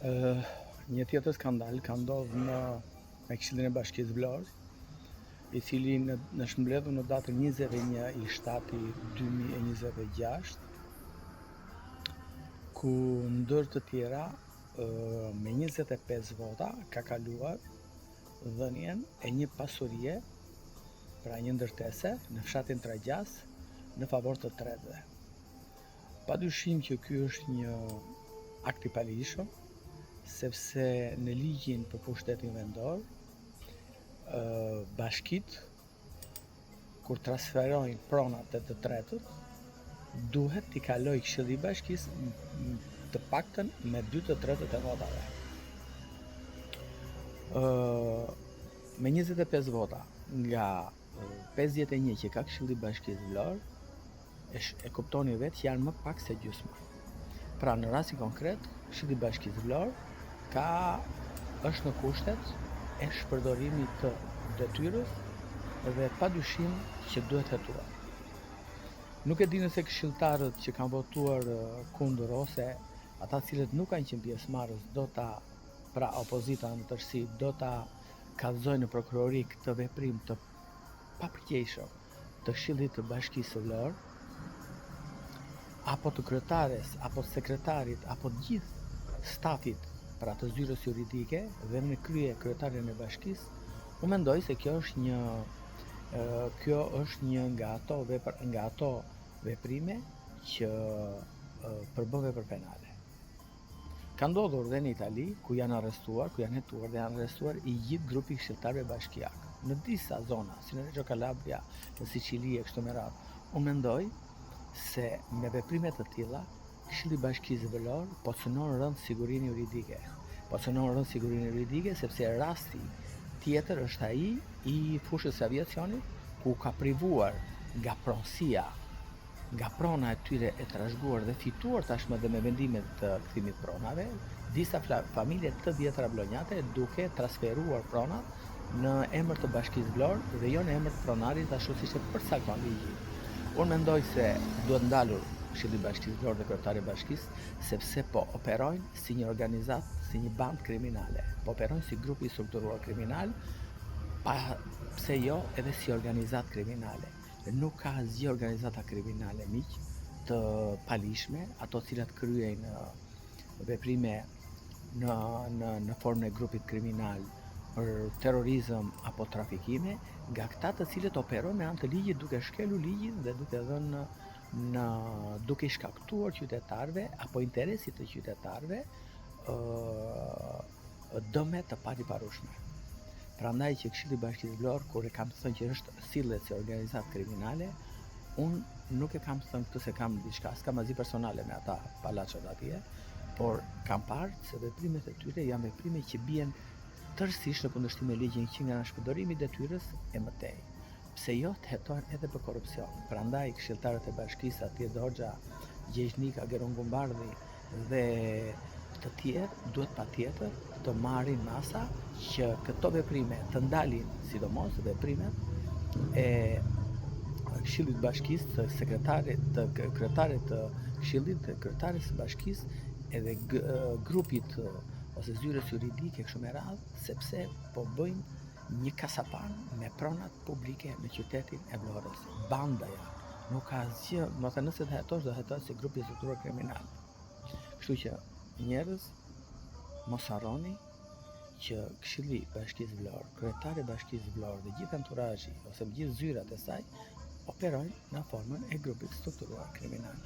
Një tjetër skandal ka ndodhur me Këshillin e Bashkisë Vlorë, i cili në shmbledhur në datën 21/07/2026, ku ndër të tjera me 25 vota ka kaluar dhënien e një pasurie, pra një ndërtese në fshatin Tragjas në favor të tretëve. Padyshim që ky është një akt i paligjshëm, sepse në ligjin për pushtetin vendor, bashkitë kur transferojnë pronat e të tretët, duhet t'i kaloj Këshilli i Bashkisë të paktën me 2/3 e votave. Me 25 vota nga 51 që ka Këshilli i Bashkisë Vlorë, e kuptoni vetë që janë më pak se gjysma. Pra në rastin konkret, Këshilli i Bashkisë Vlorë është në kushtet e shpërdorimit të detyrës dhe padyshim që duhet hetuar. Nuk e di nëse këshilltarët që kanë votuar kundër ose ata cilët nuk kanë qenë pjesëmarrës pra opozita në tërësi do ta kallëzojnë në prokurori këtë veprim të papërgjegjshëm të Këshillit të Bashkisë së Vlorë, apo të kryetares, apo të sekretarit, apo të gjithë stafit pra të zyrës juridike dhe në krye kryetarin e bashkisë. Unë mendoj se kjo është një nga ato veprime që përbën vepër penale. Ka ndodhur dhe në Itali, ku janë arrestuar, ku janë hetuar dhe janë arrestuar i gjithë grupi këshilltarëve bashkiak. Në disa zona, si në Reggio Calabria, në Sicili e kështu me radhë, unë mendoj se me veprime të tilla, Këshilli i Bashkisë Vlorë po cënon rënd sigurinë juridike. Po cënon rënd sigurinë juridike sepse rasti tjetër është ai i fushës së aviacionit, ku ka privuar nga pronësia, nga prona e tyre e trashëguar dhe fituar tashmë dhe me vendimet të kthimit pronave, disa familje të vjetra vlonjate duke transferuar pronat në emër të Bashkisë Vlorë dhe jo në emër të pronarit ashtu siç e përcakton ligji. Unë mendoj se duhet ndalur Këshilli i Bashkisë Vlorë dhe kryetari i bashkisë, sepse po operojnë si një organizatë, si një bandë kriminale, po operojnë si grup i strukturuar kriminal, pse jo edhe si organizatë kriminale. Nuk ka asgjë organizata kriminale miq të palishme, ato cilat kryejnë veprime në formën e grupit kriminal për terrorizëm apo trafikime, nga këta të cilët operojnë me anë të ligjit duke shkelur ligjin dhe duke shkaktuar qytetarëve apo interesit të qytetarëve dëme të pariparueshme. Prandaj që Këshilli i Bashkisë Vlorë, kur e kam thënë që sillet si organizatë kriminale, unë nuk e kam thënë këtë se kam diçka, s'kam asgjë personale me ata palaçat atje, por kam parë se veprimet e tyre janë veprime që bien tërësisht në kundërshtim me ligjin që nga shpërdorimi i detyrës e mëtej. Pse jo të hetohen edhe për korrupsion. Prandaj këshilltarët e bashkisë atje Doxha, Gjegjnika, Geron Gumbardhi dhe të tjerë duhet patjetër të marrin masa që këto veprime të ndalin, sidomos veprimet e Këshillit të Bashkisë, të sekretarit, të kryetarit të Këshillit, të kryetares së bashkisë edhe grupit ose zyrës juridike kështu me radhë, sepse po bëjnë një kasapan me pronat publike në qytetin e Vlorës. Banda janë, nuk ka asgjë, do të nëse të hetosh, do hetosh si grupi i strukturuar kriminal. Kështu që njerëz mos harroni që Këshilli i Bashkisë Vlorë, kryetari i Bashkisë Vlorë dhe gjithë enturazhi ose gjithë zyrat e saj operojnë në formën e grupit strukturuar kriminal.